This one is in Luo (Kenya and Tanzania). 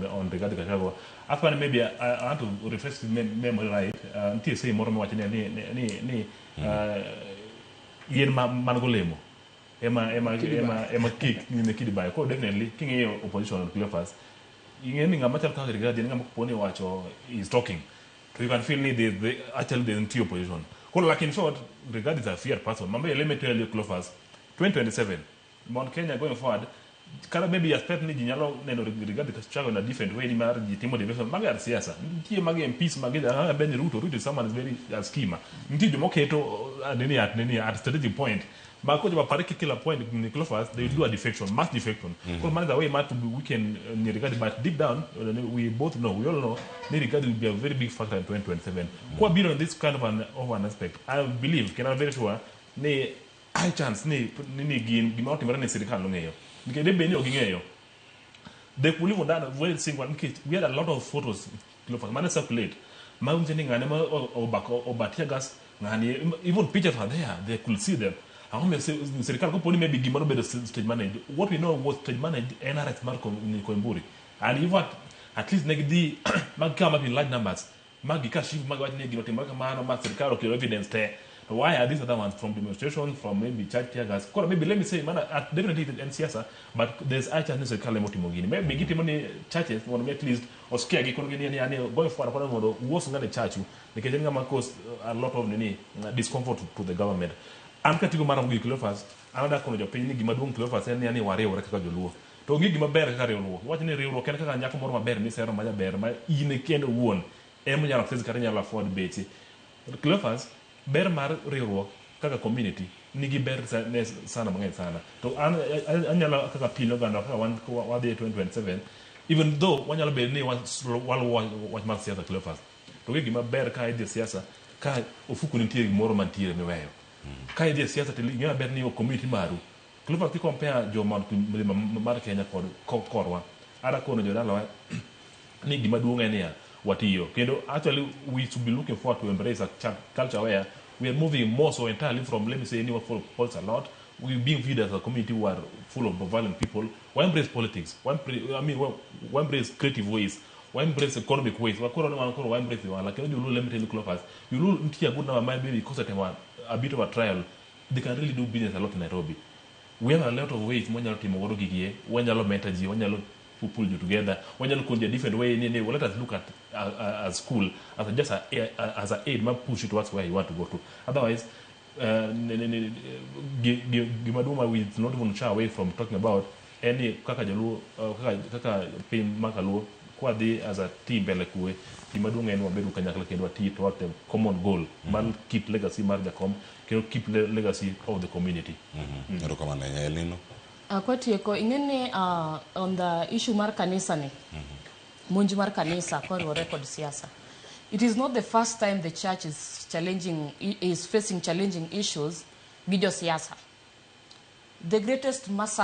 on Rigathi Gachagua. After maybe I want to refresh the memory right. Until say more watching ni yen managolemo. Emma kick in the kid by definitely king opposition on Cleophas. In a matter of regarding Pony watch or is talking. So you can feel the actually the anti opposition. Like in short, regard is a fear person. Let me tell you, Cleophas, 2027, Mount Kenya going forward. Kara maybe expect ni jinyalo neno regard the struggle in a different way. Ni mar jitimo development. Maga siasa. Nti mage peace mage ben route someone is very a schema. Nti jumoketo nini at strategic point. But because of a killer point in Cleophas, they do a defection, mass defection. Because man, the way man to be weekend regard, but deep down, we both know, we all know, regard will be a very big factor in 2027. Quite beyond this kind of an aspect, I believe, can I very sure, ne high chance, ne gima timara ne sirikal longeyo. Because they benyo gingeyo. They could live on that very single case. We had a lot of photos, Cleophas, man circulate. Man sending an animal or back or batiagas, even pictures are there, they could see them. Serikali company maybe gimoro better stage managed. What we know was stage managed NRS Marco in Koimburi. And even at least negdi mag come up in large numbers. Mag cash mag what negi not mag man mag serikali okay evidence there. Why are these other ones from demonstration, from maybe church tears? Maybe let me say man definitely in siasa, but there's a chance serikali motimogini. Maybe get money churches want at least or scare going forward was not a church. Because then cause a lot of discomfort to the government. I'm katigo mara mgi Cleophas anada kono japiny ni gima duong Cleophas en yani wariwore kaka joluo to ngi gima ber kaka riwruok wach ni riwruok en kaka nyako moro maber misero ma jaber ma in kendo wuon emo nyalo access kata nyalo afford beti Cleophas ber mar riwruok kaka community nigi ber sana mang'eny sana to anyalo kaka pilo ganda kaka wadhi 2027 even though wanyalo ber ni wach mar siasa Cleophas to ngi gima ber ka idhi siasa ka ofuku nitie gimoro mantiere miweyo ka idhi siasa to ng'e ber ni community maru Cleophas ki compare jo Mount mar Kenya kod korwa ara kono jodalawa ni gima duong' en ya watiyo kendo actually we should be looking forward to embrace a culture where we are moving more so entirely from let me say anyone for politics a lot we being viewed as a community who are full of violent people we embrace politics we embrace creative ways we embrace economic ways we embrace like you let me tell you Cleophas you ntia good now maybe because of a bit of a trial they can really do business a lot in Nairobi we have a lot of ways when you're team woro gigie when you're metaji when you're pull you together when you're looking at a different way let us look at a school as just as a aid man push it towards where you want to go to otherwise Gimaduma we not even shy away from talking about any kaka jalu kaka pin makalu kwa di as a team bele kuwe Gimaduma eno bedu kanyakla kendo ati toward the common goal man keep legacy mar Jacom kendo keep legacy of the community kama Elino kwa tieko ingene on the issue mar kanisa ne monji mar kanisa kwa record siasa it is not the first time the church is facing challenging issues video siasa the greatest massacre